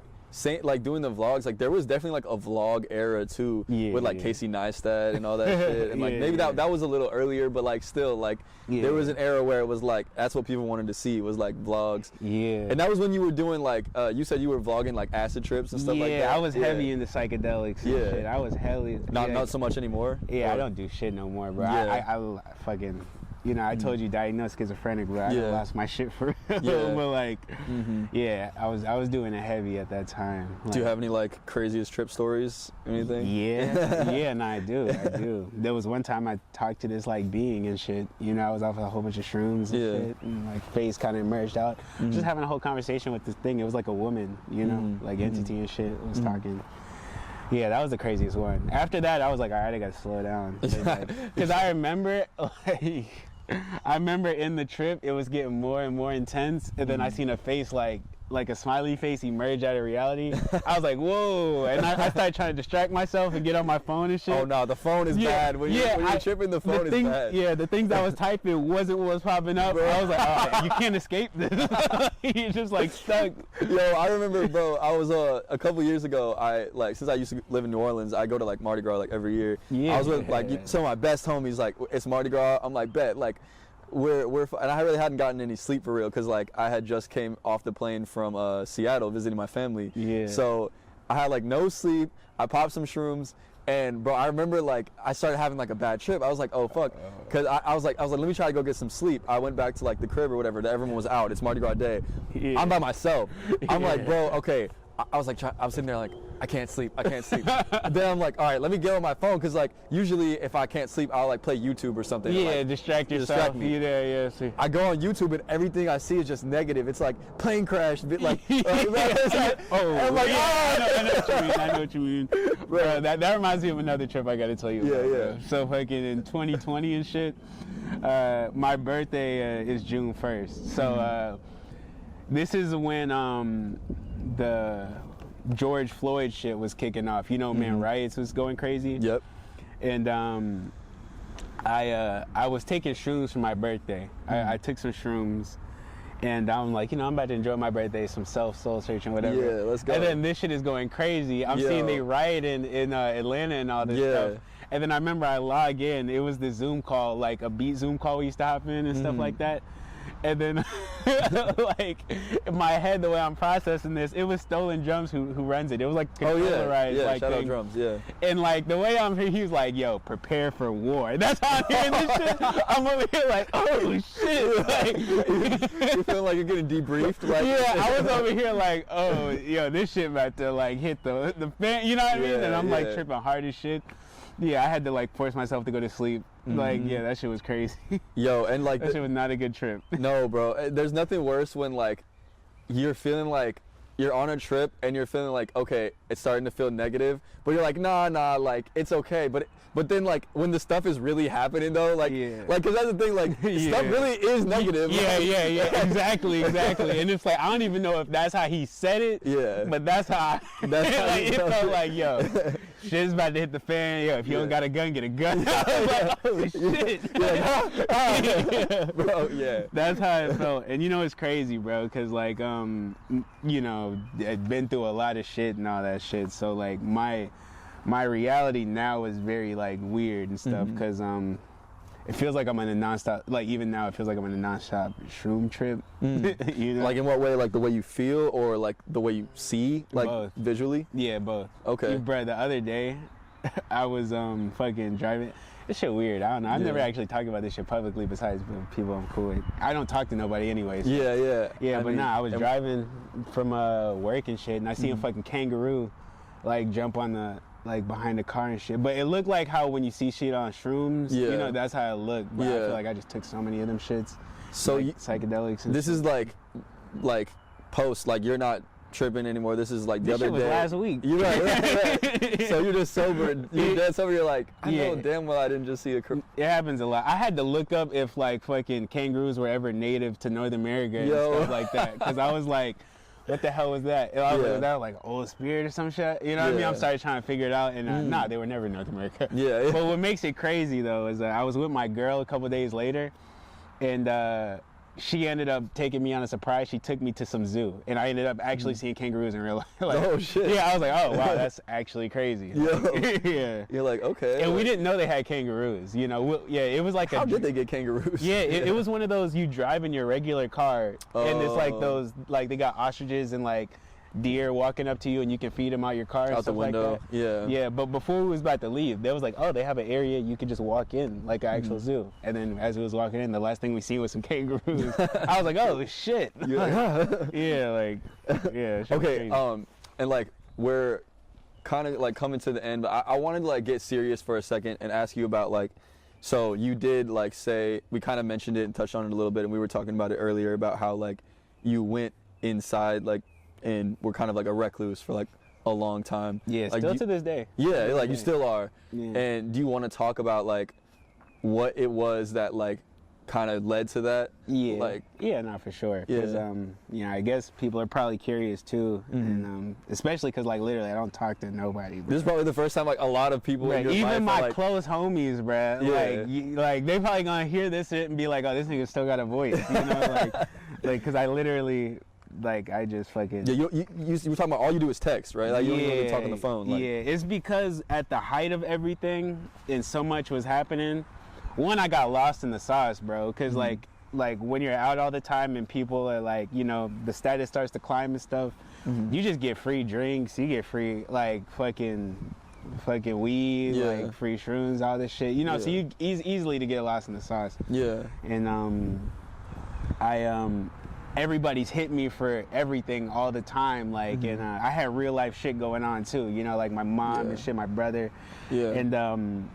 doing the vlogs, like there was definitely like a vlog era too, with like Casey Neistat and all that shit, and like maybe that was a little earlier, but like still like there was an era where it was like that's what people wanted to see was like vlogs. And that was when you were doing like you said you were vlogging like acid trips and stuff like that. I was heavy into psychedelics and shit. I was heavy. Not so much anymore. I don't do shit no more, bro. I fucking, you know, I told you diagnosed schizophrenic, but I lost my shit for real. But like, I was doing it heavy at that time. Like, do you have any like craziest trip stories? Anything? No, I do. There was one time I talked to this like being and shit. You know, I was off of a whole bunch of shrooms and shit, and like face kind of emerged out. Just having a whole conversation with this thing. It was like a woman, you know, like entity and shit. Was talking. Yeah, that was the craziest one. After that, I was like, all right, I gotta slow down. Because I remember, like, I remember in the trip, it was getting more and more intense, and then I seen a face like a smiley face emerge out of reality. I was like, whoa, and I started trying to distract myself and get on my phone and shit. Oh no, the phone is bad. When you're tripping, the phone is bad. Yeah, the things I was typing wasn't what was popping up. Bro. I was like, all right, you can't escape this. You're just like stuck. Yo, I remember, bro, I was a couple years ago, since I used to live in New Orleans, I go to like Mardi Gras like every year. I was with like some of my best homies, like it's Mardi Gras. I'm like, bet, like we're and I really hadn't gotten any sleep for real because like I had just came off the plane from Seattle visiting my family. So I had like no sleep. I popped some shrooms, and bro, I remember like I started having like a bad trip. I was like, oh fuck, because I was like let me try to go get some sleep. I went back to like the crib or whatever. Everyone was out. It's Mardi Gras day. I'm by myself. I'm like, bro, okay. I was like, I'm sitting there like, I can't sleep. Then I'm like, all right, let me get on my phone, because like usually if I can't sleep, I'll like play YouTube or something. Like, distract yourself. See. I go on YouTube and everything I see is just negative. It's like plane crash, like, I know what you mean. Bro, that reminds me of another trip I got to tell you about. So fucking in 2020 and shit, my birthday is June 1st. So this is when the George Floyd shit was kicking off. You know, man, riots was going crazy. Yep. And I was taking shrooms for my birthday. I took some shrooms, and I'm like, you know, I'm about to enjoy my birthday, some soul searching, whatever. Yeah, let's go. And then this shit is going crazy. I'm seeing they riot in Atlanta and all this stuff. And then I remember I log in. It was the Zoom call, like a beat Zoom call we used to hop in and stuff like that. And then, like, in my head, the way I'm processing this, it was Stolen Drums who runs it. It was like controllerized, like, shout out Drums, And like the way I'm here, he was like, "Yo, prepare for war." That's how I'm hearing this shit. I'm over here like, "Oh shit!" Like, you feel like you're getting debriefed, like. I was over here like, "Oh, yo, this shit about to like hit the fan," you know what I mean? And I'm like tripping hard as shit. Yeah, I had to like force myself to go to sleep. Like, that shit was crazy. Yo, and like that shit was not a good trip. No, bro. There's nothing worse when like you're feeling like you're on a trip and you're feeling like, okay, it's starting to feel negative, but you're like, nah, like it's okay. But then like when the stuff is really happening though, like, cause that's the thing, like stuff really is negative. Yeah, exactly. And it's like, I don't even know if that's how he said it. Yeah. But that's how it felt like, yo, shit's about to hit the fan. Yo, if you don't got a gun, get a gun. I was like, holy shit. Bro, yeah. That's how it felt. And you know, it's crazy, bro, cause like, you know, I've been through a lot of shit and all that shit. So like my reality now is very like weird and stuff, because it feels like I'm on a nonstop, like even now it feels like I'm on a nonstop shroom trip. You know? Like in what way? Like the way you feel, or like the way you see, like both. Visually? Yeah, both. Okay. Bro, the other day I was fucking driving. This shit weird. I don't know. I've never actually talked about this shit publicly besides with people I'm cool with. I don't talk to nobody anyways. So. Yeah, but I was driving from work and shit, and I see a fucking kangaroo like jump on the like behind the car and shit. But it looked like how when you see shit on shrooms, you know, that's how it looked. But I feel like I just took so many of them shits. So like psychedelics and this shit. is like post, like you're not tripping anymore. This is like the other shit was day. last week. You're right. So you're just sober. You're dead sober. You're like, I know damn well I didn't just see a. It happens a lot. I had to look up if like fucking kangaroos were ever native to North America and stuff like that, because I was like, what the hell was that? And I was like, was that like old spirit or some shit? You know what I mean? I'm started trying to figure it out, and nah, they were never in North America. Yeah. But what makes it crazy though is I was with my girl a couple days later, and she ended up taking me on a surprise. She took me to some zoo, and I ended up actually seeing kangaroos in real life. Like, oh shit! Yeah, I was like, oh wow, that's actually crazy. Like, yeah. You're like, okay. And we didn't know they had kangaroos. You know, it was like how did they get kangaroos? Yeah, it was one of those you drive in your regular car, and it's like those, like they got ostriches and like deer walking up to you, and you can feed them out your car and out stuff the window. like that. Yeah. Yeah, but before we was about to leave, they was like, oh, they have an area you could just walk in, like an actual zoo. And then as we was walking in, the last thing we seen was some kangaroos. I was like, oh shit. You're like, yeah. Okay. And like we're kind of like coming to the end, but I wanted to like get serious for a second and ask you about like, so you did like say, we kind of mentioned it and touched on it a little bit, and we were talking about it earlier about how like you went inside like, and we're kind of like a recluse for like a long time. Yeah, like, still to this day. Yeah, like you still are. Yeah. And do you want to talk about like what it was that like kind of led to that? Yeah. Like, yeah, no, for sure. Yeah. Because you know, I guess people are probably curious too, and especially because like literally I don't talk to nobody. Bro. This is probably the first time like a lot of people in your even life my are, like, close homies, bruh, like they probably gonna hear this and be like, oh, this nigga still got a voice, you know, like because I literally. Like I just fucking you were talking about all you do is text, right? Like you don't even talk on the phone. Like. Yeah, it's because at the height of everything and so much was happening. One, I got lost in the sauce, bro. Cause like when you're out all the time and people are like, you know, the status starts to climb and stuff. You just get free drinks. You get free like fucking weed, like free shrooms, all this shit. You know, so you easily to get lost in the sauce. Yeah. And everybody's hit me for everything all the time, like, and I had real life shit going on too, you know, like my mom and shit, my brother, and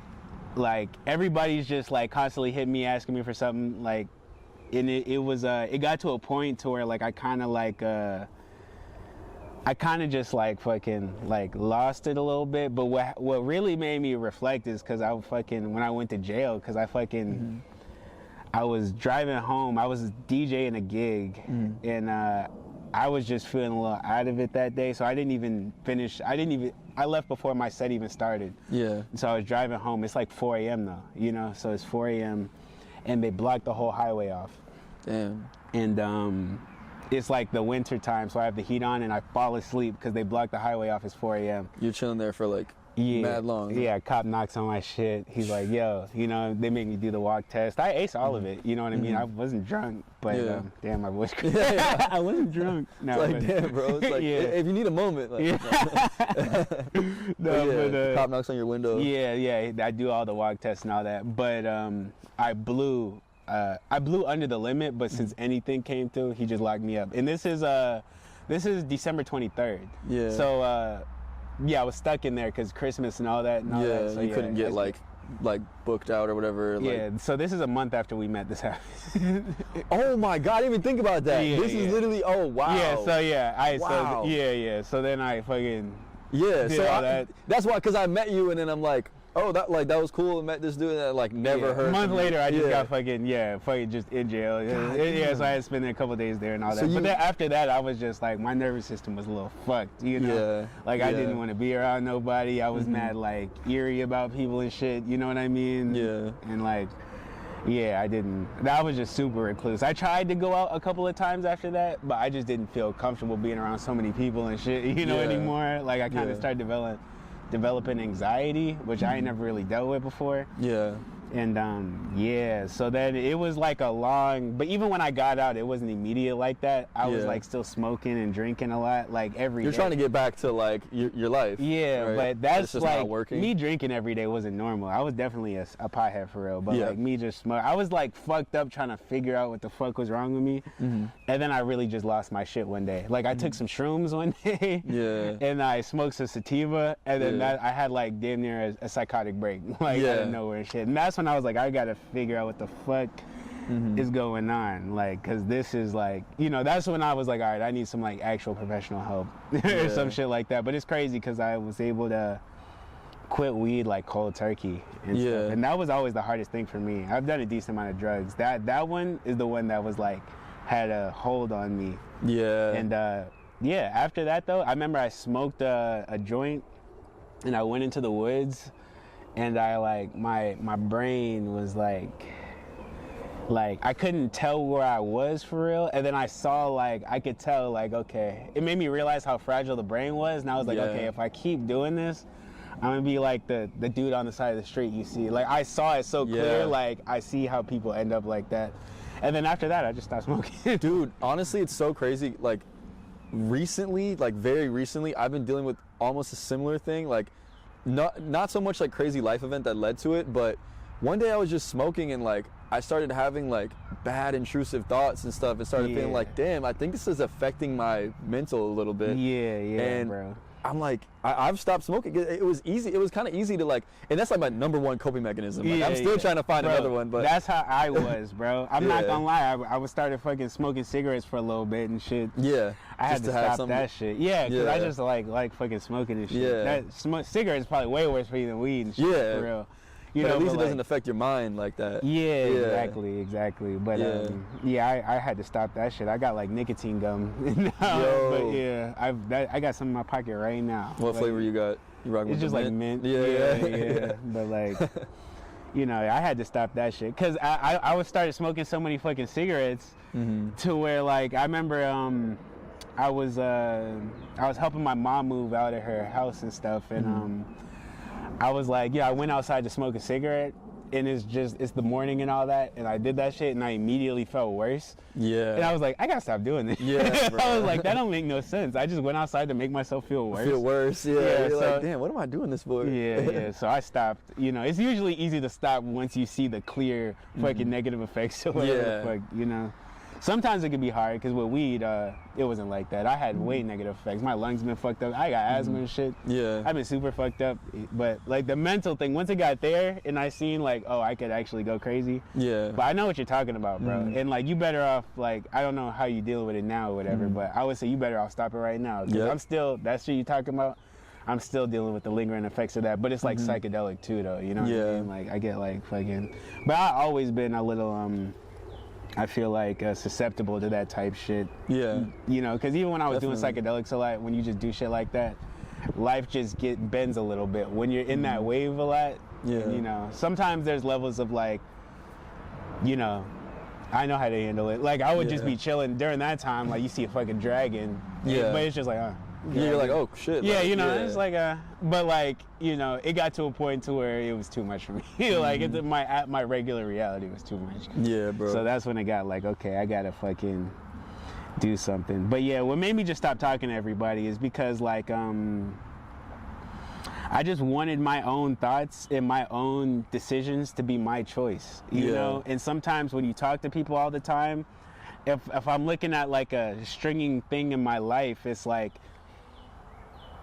like everybody's just like constantly hitting me, asking me for something, like, and it got to a point to where like I kind of just like fucking like lost it a little bit. But what really made me reflect is because when I went to jail, because I was driving home. I was DJing a gig, and I was just feeling a little out of it that day. So I didn't even finish. I left before my set even started. Yeah. So I was driving home. It's like 4 a.m. though, you know. So it's 4 a.m. and they blocked the whole highway off. Damn. And it's like the winter time, so I have the heat on and I fall asleep because they blocked the highway off. It's 4 a.m. You're chilling there for like. Mad long. Yeah, cop knocks on my shit. He's like, yo, you know, they make me do the walk test. I aced all of it, you know what I mean? I wasn't drunk, but damn, my voice cracked. I wasn't drunk. No, it's like, damn, bro. It's like, if you need a moment. Like, cop knocks on your window. Yeah, I do all the walk tests and all that. But I blew under the limit, but since anything came through, he just locked me up. And this is December 23rd. Yeah. So, yeah, I was stuck in there because Christmas and all that. And all that. So, you couldn't get like like booked out or whatever. Like, Yeah, so this is a month after we met. This happened. oh my God, I didn't even think about that. Yeah, This is literally, oh wow. Yeah, so yeah, Wow. So then I fucking Yeah, did so all that. that's why, because I met you and then I'm like, oh, that was cool. I met this dude and I like never heard. A month from later, you. I just Yeah. got fucking just in jail. Yeah, so I had to spend a couple days there and all that. So But then after that, I was just like, my nervous system was a little fucked, you know? Yeah, Like, I yeah. didn't want to be around nobody. I was mad, like, eerie about people and shit, you know what I mean? Yeah. And like, yeah, I didn't. That was just super recluse. I tried to go out a couple of times after that, but I just didn't feel comfortable being around so many people and shit, you know, Yeah. anymore. Like, I kind of Yeah. started developing anxiety, which I ain't never really dealt with before. Yeah. And yeah, so then it was like a long, but even when I got out, it wasn't immediate like that. I was Yeah. like still smoking and drinking a lot, like every You're day. trying to get back to like your life. Yeah, right? but that's It's just like not working. me drinking every day wasn't normal. I was definitely a pothead for real, but Yeah. like me just smoke. I was like fucked up trying to figure out what the fuck was wrong with me, and then I really just lost my shit one day. Like I took some shrooms one day, Yeah. and I smoked some sativa, and then Yeah. that I had like damn near a psychotic break, like out of Yeah. nowhere and shit. And that's when I was like, I gotta figure out what the fuck is going on, like, cause this is like, you know, that's when I was like, all right, I need some like actual professional help or some shit like that. But it's crazy because I was able to quit weed like cold turkey and Yeah. stuff, and that was always the hardest thing for me. I've done a decent amount of drugs. That one is the one that was like had a hold on me. Yeah. And yeah, after that though, I remember I smoked a joint and I went into the woods and I like my brain was like I couldn't tell where I was for real, and then I saw like I could tell like, okay, it made me realize how fragile the brain was, and I was like, Yeah. okay, if I keep doing this, I'm gonna be like the dude on the side of the street you see. Like I saw it so clear, Yeah. like I see how people end up like that. And then after that I just stopped smoking. Dude, honestly, it's so crazy. Like recently, like very recently, I've been dealing with almost a similar thing. Like not so much like crazy life event that led to it, but one day I was just smoking and like I started having like bad intrusive thoughts and stuff and started feeling Yeah. like, damn, I think this is affecting my mental a little bit. Yeah, And bro. I'm like, I've stopped smoking. It was easy. It was kind of easy to like, and that's like my number one coping mechanism. Like, I'm still trying to find Bro, another one, but that's how I was, bro. I'm not Yeah. gonna lie. I was started fucking smoking cigarettes for a little bit and shit. yeah, I had just to have stop something- that shit. Yeah, because I Yeah. just like fucking smoking and shit. Yeah. That cigarettes probably way worse for you than weed and shit. Yeah. For real. You But know, at least it like, doesn't affect your mind like that. Yeah, Yeah. exactly. But Yeah. I had to stop that shit. I got like nicotine gum now. Yo. But yeah, I got some in my pocket right now. What Like, flavor you got? You rocking It's with just the like mint. Yeah. But like, you know, I had to stop that shit because I was started smoking so many fucking cigarettes to where like I remember I was helping my mom move out of her house and stuff, and I was like, I went outside to smoke a cigarette. And it's the morning and all that, and I did that shit, and I immediately felt worse. Yeah. And I was like, I gotta stop doing this. Yeah, bro. I was like, that don't make no sense. I just went outside to make myself feel worse. Feel worse. Yeah. Yeah, You're so- like, damn, what am I doing this for? Yeah. So I stopped. You know, it's usually easy to stop once you see the clear fucking negative effects or whatever Yeah. the fuck, you know. Sometimes it can be hard because with weed, it wasn't like that. I had way negative effects. My lungs been fucked up. I got asthma and shit. Yeah. I've been super fucked up. But like the mental thing, once it got there and I seen like, oh, I could actually go crazy. Yeah. But I know what you're talking about, bro. And like you better off, like, I don't know how you deal with it now or whatever, but I would say you better off stop it right now. 'Cause Yep. I'm still, that shit you talking about, I'm still dealing with the lingering effects of that. But it's like psychedelic too, though. You know what I Yeah. mean? Like I get like fucking, but I've always been a little, I feel like susceptible to that type shit. Yeah. You know, because even when I was Definitely. doing psychedelics a lot, when you just do shit like that, life just bends a little bit. When you're in that wave a lot, Yeah. you know, sometimes there's levels of like, you know, I know how to handle it. Like I would just Yeah. be chilling during that time, like you see a fucking dragon, Yeah. but it's just like, You're like, oh shit. yeah, like, you know, it's like but like, you know, it got to a point to where it was too much for me. Like my regular reality was too much. Yeah, bro. So that's when it got like, okay, I gotta fucking do something. But yeah, what made me just stop talking to everybody is because like I just wanted my own thoughts and my own decisions to be my choice, you Yeah. know? And sometimes when you talk to people all the time, if I'm looking at like a stringing thing in my life, it's like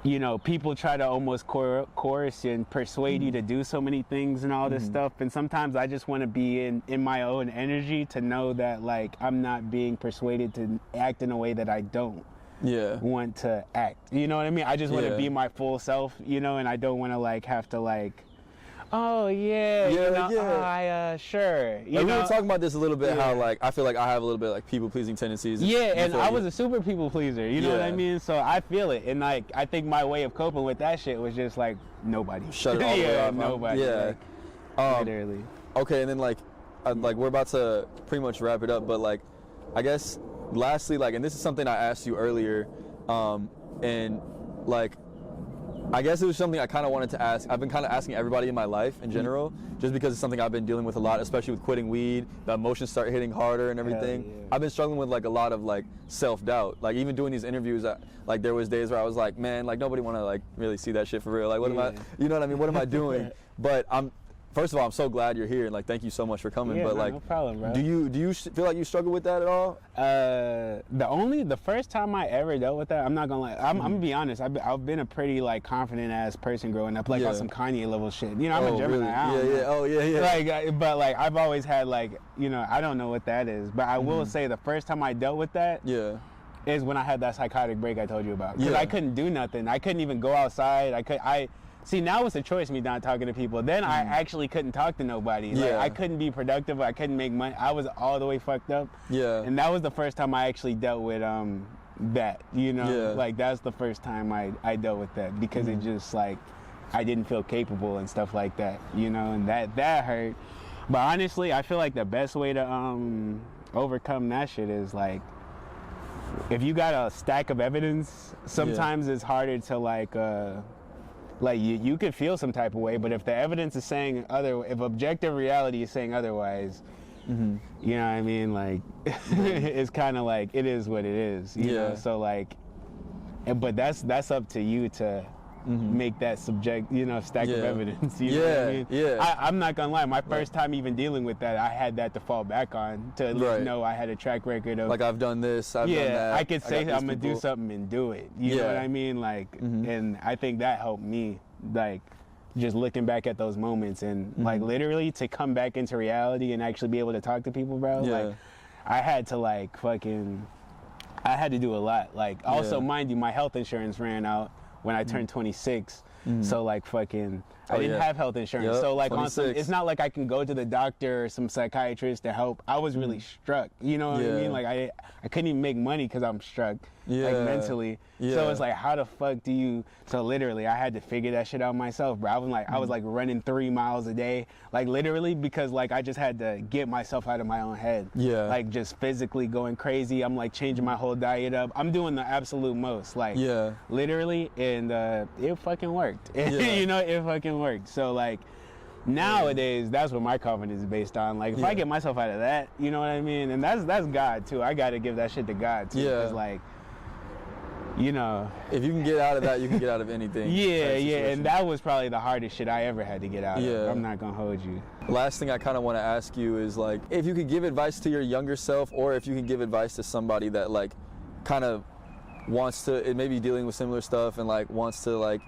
you know, people try to almost coerce and persuade you to do so many things and all this stuff. And sometimes I just want to be in my own energy to know that, like, I'm not being persuaded to act in a way that I don't want to act. You know what I mean? I just want to be my full self, you know, and I don't want to, like, have to, like, oh, yeah, you know, sure. You like, know? we were talking about this a little bit, how, like, I feel like I have a little bit, like, people-pleasing tendencies. Yeah, and I was a super people-pleaser, you know what I mean? So I feel it, and, like, I think my way of coping with that shit was just, like, nobody. Shut it all the way off. Nobody. Yeah. Like, literally. Okay, and then, like, we're about to pretty much wrap it up, but, like, I guess, lastly, like, and this is something I asked you earlier, and, like, I guess it was something I kind of wanted to ask. I've been kind of asking everybody in my life in general, just because it's something I've been dealing with a lot, especially with quitting weed. The emotions start hitting harder and everything. Yeah. I've been struggling with, like, a lot of, like, self-doubt. Like, even doing these interviews, like, there was days where I was like, man, like, nobody want to, like, really see that shit for real. Like, what am I, you know what I mean? What am I doing? But first of all, I'm so glad you're here, and, like, thank you so much for coming. Yeah, but, like, no problem, bro. do you feel like you struggle with that at all? The first time I ever dealt with that, I'm not gonna lie, I'm gonna be honest, I've been a pretty, like, confident ass person growing up, like, on some Kanye level shit. You know, I'm a Gemini. Really? Like, but, like, I've always had, like, you know, I don't know what that is, but I will say the first time I dealt with that is when I had that psychotic break I told you about. Because I couldn't do nothing. I couldn't even go outside. See, now it's a choice, me not talking to people. Then I actually couldn't talk to nobody. Like, I couldn't be productive. I couldn't make money. I was all the way fucked up. Yeah. And that was the first time I actually dealt with that, you know? Yeah. Like, that's the first time I dealt with that, because it just, like, I didn't feel capable and stuff like that, you know? And that hurt. But honestly, I feel like the best way to overcome that shit is, like, if you got a stack of evidence, sometimes it's harder to, like you could feel some type of way, but if the evidence is saying if objective reality is saying otherwise, you know what I mean? Like, it's kind of like, it is what it is, you know? So, like, but that's up to you to make that stack of evidence, you know what I mean? I'm not gonna lie, my first time even dealing with that, I had that to fall back on, to at least know I had a track record of, like, I've done this, I've done that. I could say I'm gonna do something and do it, you know what I mean? Like, and I think that helped me, like, just looking back at those moments and like, literally to come back into reality and actually be able to talk to people, bro. Like, I had to, like, I had to do a lot. Like, also, mind you, my health insurance ran out when I turned 26. So, like, I didn't have health insurance. So, like, it's not like I can go to the doctor or some psychiatrist to help. I was really struck, you know what I mean? Like, I couldn't even make money because I'm struck, like, mentally. So it's like, how the fuck do you, so literally I had to figure that shit out myself, bro. I was like running 3 miles a day, like, literally, because, like, I just had to get myself out of my own head. Like, just physically going crazy. I'm, like, changing my whole diet up. I'm doing the absolute most, like, literally, and it fucking worked. You know, it fucking worked. So, like, nowadays, that's what my confidence is based on. Like, if I get myself out of that, you know what I mean? And that's God, too. I got to give that shit to God, too. Because, like, you know, if you can get out of that, you can get out of anything. And that was probably the hardest shit I ever had to get out of. I'm not gonna hold you. Last thing I kind of want to ask you is, like, if you could give advice to your younger self, or if you can give advice to somebody that, like, kind of wants to, it may be dealing with similar stuff and, like, wants to, like,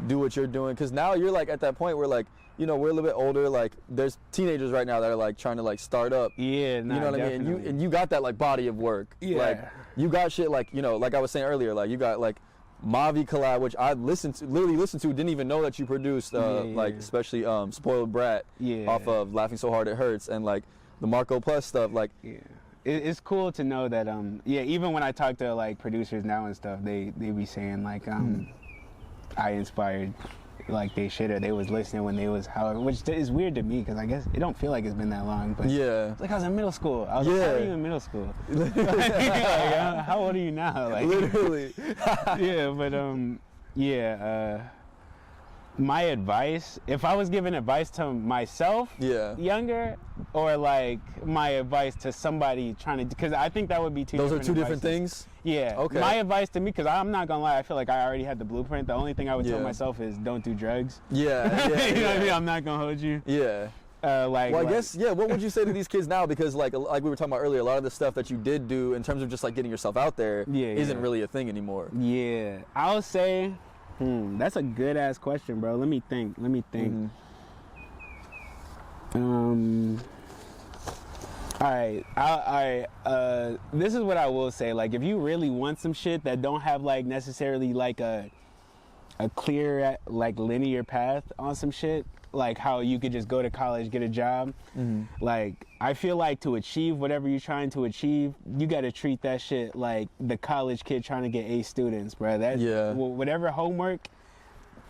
do what you're doing, because now you're, like, at that point where, like, you know, we're a little bit older, like, there's teenagers right now that are, like, trying to, like, start up. You know what I mean? And you got that, like, body of work. Like, you got shit, like, you know, like I was saying earlier, like, you got, like, Mavi collab, which I literally listened to, didn't even know that you produced, like, especially Spoiled Brat off of Laughing So Hard It Hurts, and, like, the Marco Plus stuff, like. It's cool to know that, even when I talk to, like, producers now and stuff, they be saying, like, I inspired, like, they was listening when they was, however, which is weird to me, because I guess it don't feel like it's been that long, but it's like I was in middle school. I was like, how are you in middle school? Like, how old are you now? Like, literally. My advice, if I was giving advice to myself younger, or, like, my advice to somebody trying to, because I think that would be two different things? Yeah. Okay. My advice to me, because I'm not gonna lie, I feel like I already had the blueprint. The only thing I would tell myself is don't do drugs. You know what I mean? I'm not gonna hold you. I guess, what would you say to these kids now? Because, like we were talking about earlier, a lot of the stuff that you did do in terms of just, like, getting yourself out there isn't really a thing anymore. I'll say, That's a good ass question, bro. Let me think. All right. This is what I will say. Like, if you really want some shit that don't have like necessarily like a clear like linear path on some shit, like how you could just go to college, get a job. Like, I feel like to achieve whatever you're trying to achieve, you got to treat that shit like the college kid trying to get A students, bro. Whatever homework,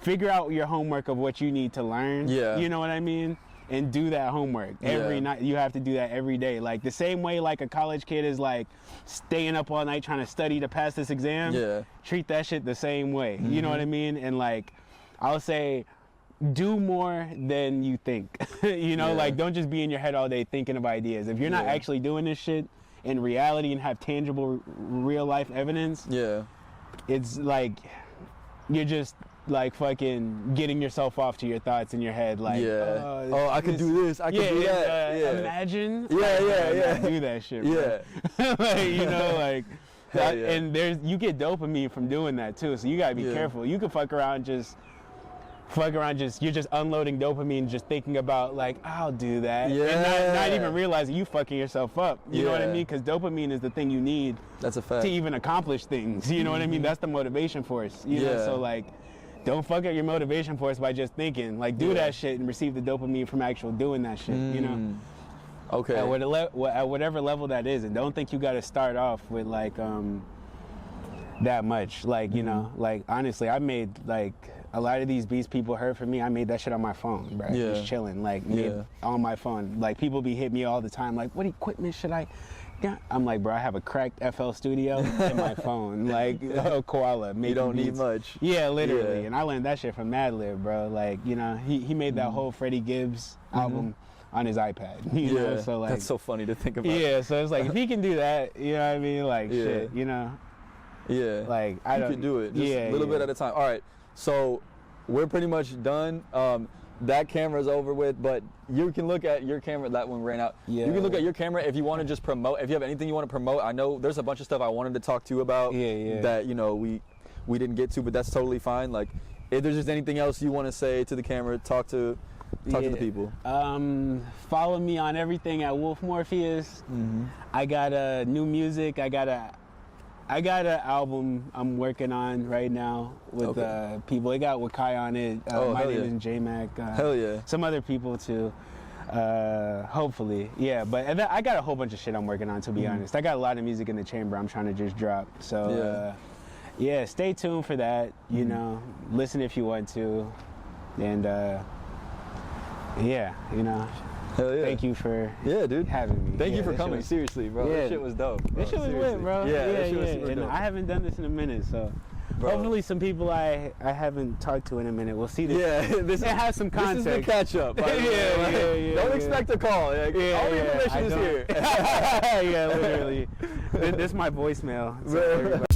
figure out your homework of what you need to learn. Yeah. You know what I mean? And do that homework every night. You have to do that every day. Like the same way like a college kid is like staying up all night trying to study to pass this exam. Yeah. Treat that shit the same way. You know what I mean? And like, I'll say, do more than you think. Like, don't just be in your head all day thinking of ideas. If you're not actually doing this shit in reality and have tangible real life evidence, it's like you're just like fucking getting yourself off to your thoughts in your head, like, I could do this, I could do that. Imagine. Do that shit, bro. Like, and you get dopamine from doing that too, so you gotta be careful. You could fuck around just you're just unloading dopamine, just thinking about like, I'll do that, and not even realizing you fucking yourself up. You know what I mean? Because dopamine is the thing you need. That's a fact. To even accomplish things. You know what I mean? That's the motivation force. You know, so like, don't fuck up your motivation force by just thinking. Like, do that shit and receive the dopamine from actual doing that shit. You know? Okay. At whatever level that is, and don't think you got to start off with like that much. Like, you know, like honestly, I made like a lot of these beats people heard from me. I made that shit on my phone, bro. Just chilling, like on my phone. Like, people be hitting me all the time, like, what equipment should I? Yeah, I'm like, bro, I have a cracked FL Studio in my phone, like a koala. You don't beats. need much. Yeah, literally. And I learned that shit from Madlib, bro. Like, you know, he made that whole Freddie Gibbs album on his iPad. You know, so like, that's so funny to think about. Yeah, so it's like, if he can do that, you know what I mean? Like, shit, you know. Yeah. Like, you can do it. Just a little bit at a time. All right. So we're pretty much done. That camera's over with, but you can look at your camera. That one ran out. You can look at your camera if you want to just promote. If you have anything you want to promote, I know there's a bunch of stuff I wanted to talk to you about that, you know, we didn't get to, but that's totally fine. Like, if there's just anything else you want to say to the camera, talk to the people. Follow me on everything at WULF MORPHEUS. I got new music. I got an album I'm working on right now with people. It got Wakai on it. My name is J-Mac. Hell yeah. Some other people too. Hopefully. Yeah, but I got a whole bunch of shit I'm working on, to be honest. I got a lot of music in the chamber I'm trying to just drop. So stay tuned for that. You know, listen if you want to. And you know. Hell yeah. Thank you for dude. having me. Thank you for coming. Seriously, bro. This shit was dope. Bro. This shit was lit, bro. This shit was super and dope. I haven't done this in a minute, so hopefully some people I haven't talked to in a minute will see this. This has some context. This is the catch up. Don't expect a call. Like, all the information is here. Yeah, literally. This is my voicemail. So everybody.